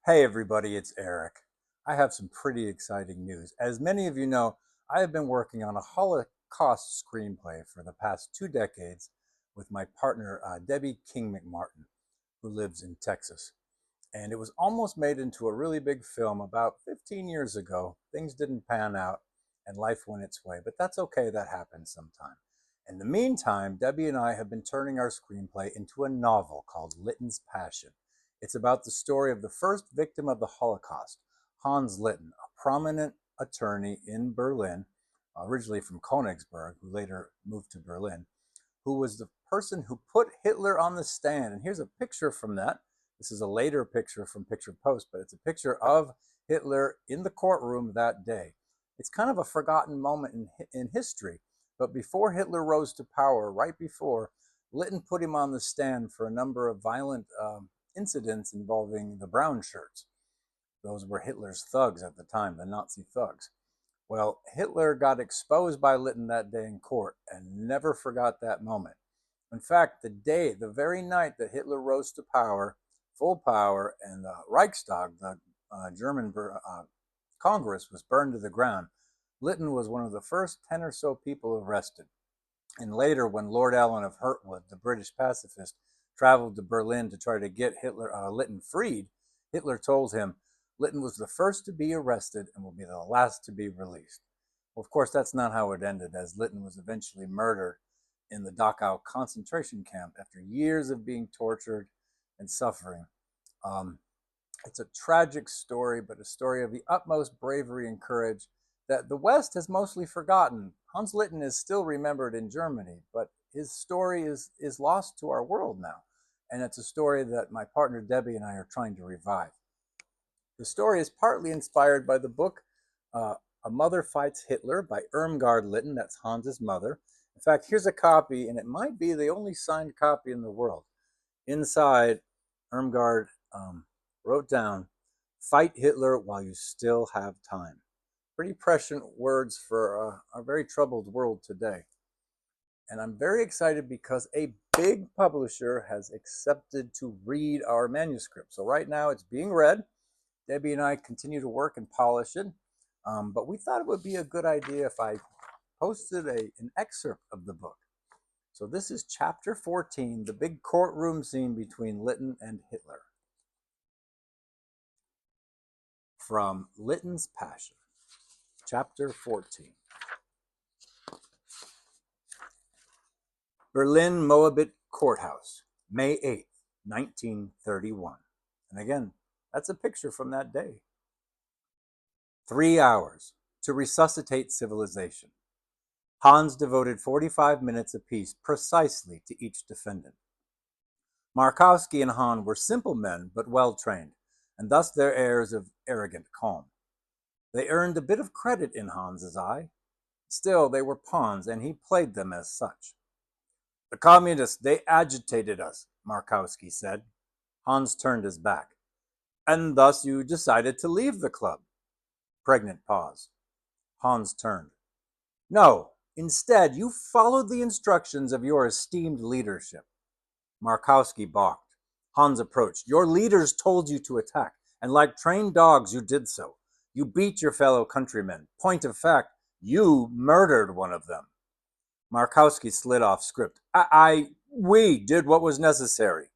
Hey everybody, it's Eric. I have some pretty exciting news. As many of you know, I have been working on a Holocaust screenplay for the past 2 decades with my partner, Debi King McMartin, who lives in Texas. And it was almost made into a really big film about 15 years ago. Things didn't pan out and life went its way, but that's okay, that happens sometime. In the meantime, Debi and I have been turning our screenplay into a novel called Litten's Passion. It's about the story of the first victim of the Holocaust, Hans Litten, a prominent attorney in Berlin, originally from Königsberg, who later moved to Berlin, who was the person who put Hitler on the stand. And here's a picture from that. This is a later picture from Picture Post, but it's a picture of Hitler in the courtroom that day. It's kind of a forgotten moment in history, but before Hitler rose to power, right before, Litten put him on the stand for a number of violent incidents involving the brown shirts. Those were Hitler's thugs at the time, the Nazi thugs. Well, Hitler got exposed by Litten that day in court and never forgot that moment. In fact, the very night that Hitler rose to power, full power, and the Reichstag, the German Congress, was burned to the ground, Litten was one of the first 10 or so people arrested. And later, when Lord Allen of Hertwood, the British pacifist, traveled to Berlin to try to get Litten freed, Hitler told him, Litten was the first to be arrested and will be the last to be released. Well, of course, that's not how it ended, as Litten was eventually murdered in the Dachau concentration camp after years of being tortured and suffering. It's a tragic story, but a story of the utmost bravery and courage that the West has mostly forgotten. Hans Litten is still remembered in Germany, but his story is lost to our world now. And it's a story that my partner Debi and I are trying to revive. The story is partly inspired by the book A Mother Fights Hitler by Irmgard Litten. That's Hans's mother. In fact, here's a copy, and it might be the only signed copy in the world. Inside, Irmgard wrote down, "Fight Hitler while you still have time." Pretty prescient words for a very troubled world today. And I'm very excited because a big publisher has accepted to read our manuscript. So right now it's being read. Debi and I continue to work and polish it. But we thought it would be a good idea if I posted an excerpt of the book. So this is chapter 14, the big courtroom scene between Litten and Hitler. From Litten's Passion, chapter 14. Berlin Moabit Courthouse, May 8th, 1931. And again, that's a picture from that day. 3 hours to resuscitate civilization. Hans devoted 45 minutes apiece precisely to each defendant. Markowski and Hahn were simple men, but well-trained, and thus their airs of arrogant calm. They earned a bit of credit in Hans's eye. Still, they were pawns, and he played them as such. "The communists, they agitated us," Markowski said. Hans turned his back. "And thus you decided to leave the club?" Pregnant pause. Hans turned. "No, instead you followed the instructions of your esteemed leadership." Markowski balked. Hans approached. "Your leaders told you to attack, and like trained dogs you did so. You beat your fellow countrymen. Point of fact, you murdered one of them." Markowski slid off script. We did what was necessary."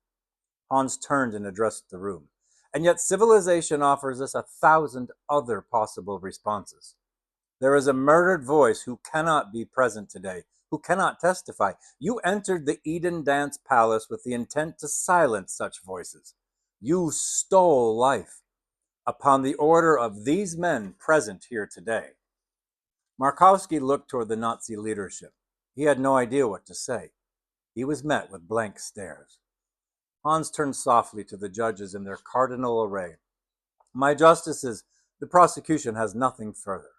Hans turned and addressed the room. "And yet civilization offers us 1,000 other possible responses. There is a murdered voice who cannot be present today, who cannot testify. You entered the Eden Dance Palace with the intent to silence such voices. You stole life upon the order of these men present here today." Markowski looked toward the Nazi leadership. He had no idea what to say. He was met with blank stares. Hans turned softly to the judges in their cardinal array. "My justices, the prosecution has nothing further."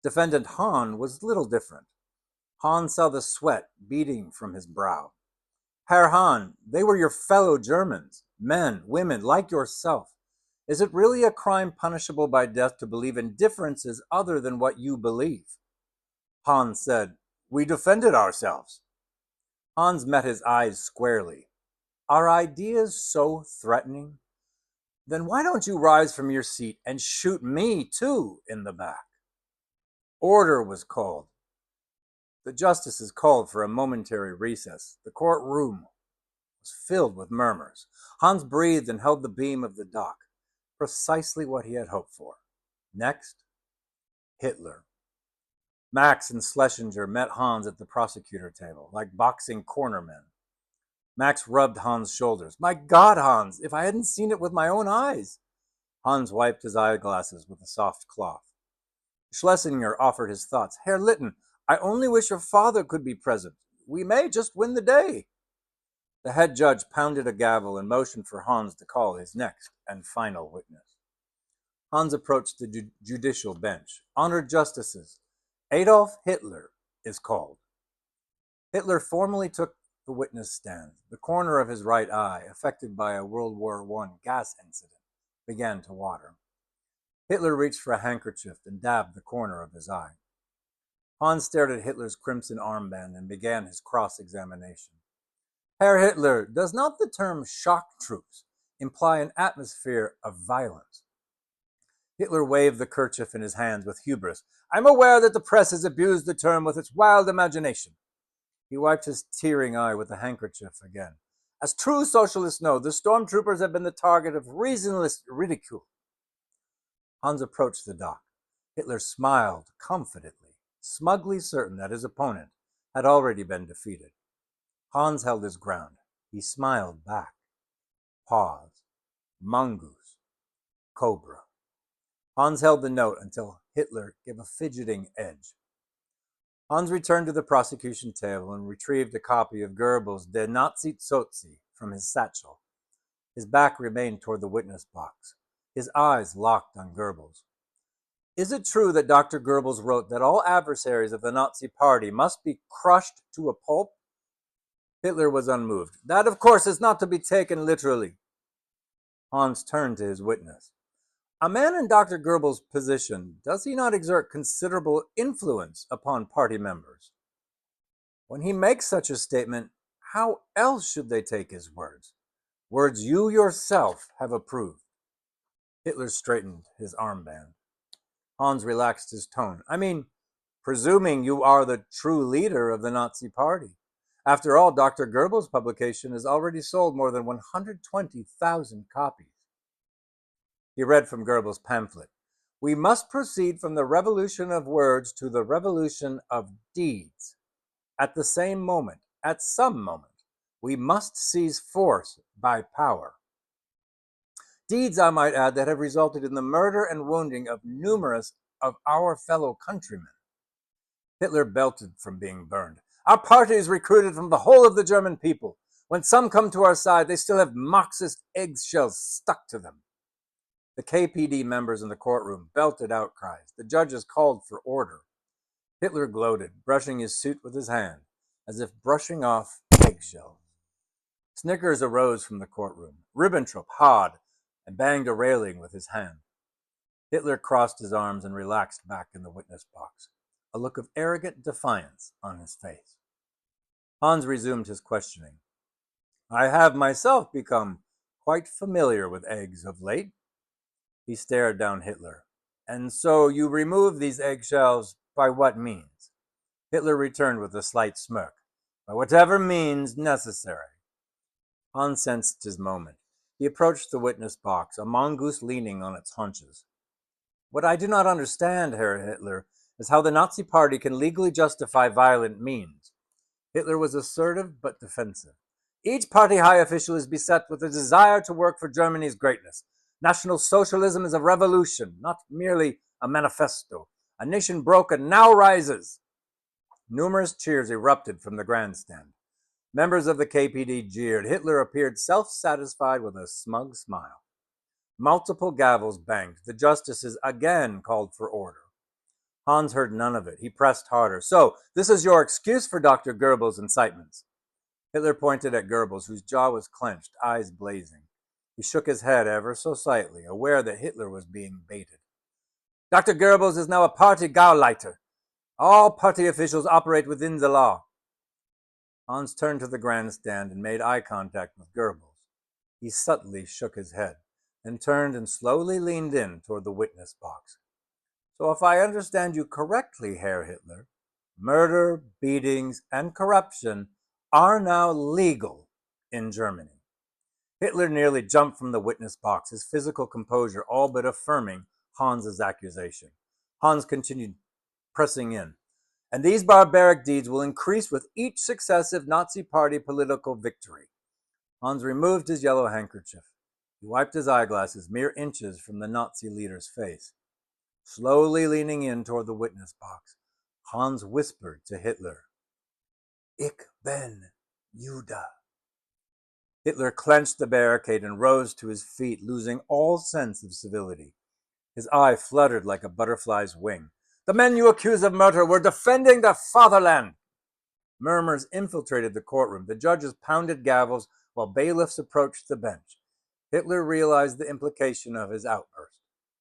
Defendant Hahn was little different. Hahn saw the sweat beading from his brow. "Herr Hahn, they were your fellow Germans, men, women, like yourself. Is it really a crime punishable by death to believe in differences other than what you believe?" Hahn said, "We defended ourselves." Hans met his eyes squarely. "Are ideas so threatening? Then why don't you rise from your seat and shoot me, too, in the back? Order was called. The justices called for a momentary recess. The courtroom was filled with murmurs. Hans breathed and held the beam of the dock, precisely what he had hoped for. Next, Hitler. Max and Schlesinger met Hans at the prosecutor table, like boxing cornermen. Max rubbed Hans' shoulders. My God, Hans, if I hadn't seen it with my own eyes. Hans wiped his eyeglasses with a soft cloth. Schlesinger offered his thoughts. Herr Litten, I only wish your father could be present. We may just win the day. The head judge pounded a gavel and motioned for Hans to call his next and final witness. Hans approached the judicial bench. Honored justices, Adolf Hitler is called. Hitler formally took the witness stand. The corner of his right eye, affected by a World War I gas incident, began to water. Hitler reached for a handkerchief and dabbed the corner of his eye. Hans stared at Hitler's crimson armband and began his cross-examination. Herr Hitler, does not the term shock troops imply an atmosphere of violence? Hitler waved the kerchief in his hands with hubris. I'm aware that the press has abused the term with its wild imagination. He wiped his tearing eye with the handkerchief again. As true socialists know, the stormtroopers have been the target of reasonless ridicule. Hans approached the dock. Hitler smiled confidently, smugly certain that his opponent had already been defeated. Hans held his ground. He smiled back. Pause. Mongoose. Cobra. Hans held the note until Hitler gave a fidgeting edge. Hans returned to the prosecution table and retrieved a copy of Goebbels' Der Nazi Zozi from his satchel. His back remained toward the witness box. His eyes locked on Goebbels. Is it true that Dr. Goebbels wrote that all adversaries of the Nazi Party must be crushed to a pulp? Hitler was unmoved. That, of course, is not to be taken literally. Hans turned to his witness. A man in Dr. Goebbels' position, does he not exert considerable influence upon party members? When he makes such a statement, how else should they take his words? Words you yourself have approved. Hitler straightened his armband. Hans relaxed his tone. I mean, presuming you are the true leader of the Nazi Party. After all, Dr. Goebbels' publication has already sold more than 120,000 copies. He read from Goebbels' pamphlet. We must proceed from the revolution of words to the revolution of deeds. At the same moment, at some moment, we must seize force by power. Deeds, I might add, that have resulted in the murder and wounding of numerous of our fellow countrymen. Hitler belted from being burned. Our party is recruited from the whole of the German people. When some come to our side, they still have Marxist eggshells stuck to them. The KPD members in the courtroom belted outcries. The judges called for order. Hitler gloated, brushing his suit with his hand, as if brushing off eggshells. Snickers arose from the courtroom. Ribbentrop hawed and banged a railing with his hand. Hitler crossed his arms and relaxed back in the witness box, a look of arrogant defiance on his face. Hans resumed his questioning. I have myself become quite familiar with eggs of late. He stared down Hitler. And so you remove these eggshells by what means? Hitler returned with a slight smirk. By whatever means necessary. Hans sensed his moment. He approached the witness box, a mongoose leaning on its haunches. What I do not understand, Herr Hitler, is how the Nazi Party can legally justify violent means. Hitler was assertive but defensive. Each party high official is beset with a desire to work for Germany's greatness. National Socialism is a revolution, not merely a manifesto. A nation broken now rises. Numerous cheers erupted from the grandstand. Members of the KPD jeered. Hitler appeared self-satisfied with a smug smile. Multiple gavels banged. The justices again called for order. Hans heard none of it. He pressed harder. So, this is your excuse for Dr. Goebbels' incitements? Hitler pointed at Goebbels, whose jaw was clenched, eyes blazing. He shook his head ever so slightly, aware that Hitler was being baited. Dr. Goebbels is now a party Gauleiter. All party officials operate within the law. Hans turned to the grandstand and made eye contact with Goebbels. He subtly shook his head. and turned and slowly leaned in toward the witness box. So if I understand you correctly, Herr Hitler, murder, beatings, and corruption are now legal in Germany. Hitler nearly jumped from the witness box, his physical composure all but affirming Hans's accusation. Hans continued pressing in. And these barbaric deeds will increase with each successive Nazi Party political victory. Hans removed his yellow handkerchief. He wiped his eyeglasses mere inches from the Nazi leader's face. Slowly leaning in toward the witness box, Hans whispered to Hitler, "Ich bin Jude." Hitler clenched the barricade and rose to his feet, losing all sense of civility. His eye fluttered like a butterfly's wing. "The men you accuse of murder were defending the fatherland." Murmurs infiltrated the courtroom. The judges pounded gavels while bailiffs approached the bench. Hitler realized the implication of his outburst.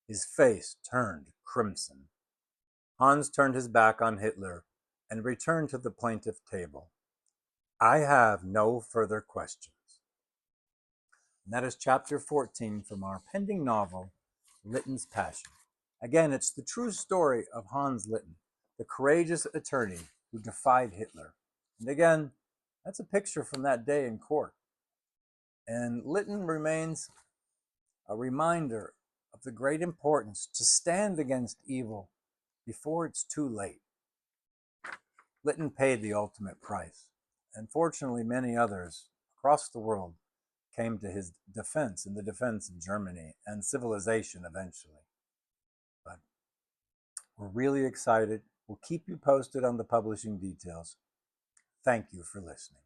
His face turned crimson. Hans turned his back on Hitler and returned to the plaintiff table. "I have no further questions." And that is chapter 14 from our pending novel, Litten's Passion. Again, it's the true story of Hans Litten, the courageous attorney who defied Hitler. And again, that's a picture from that day in court. And Litten remains a reminder of the great importance to stand against evil before it's too late. Litten paid the ultimate price, and fortunately many others across the world came to his defense in the defense of Germany and civilization eventually. But we're really excited. We'll keep you posted on the publishing details. Thank you for listening.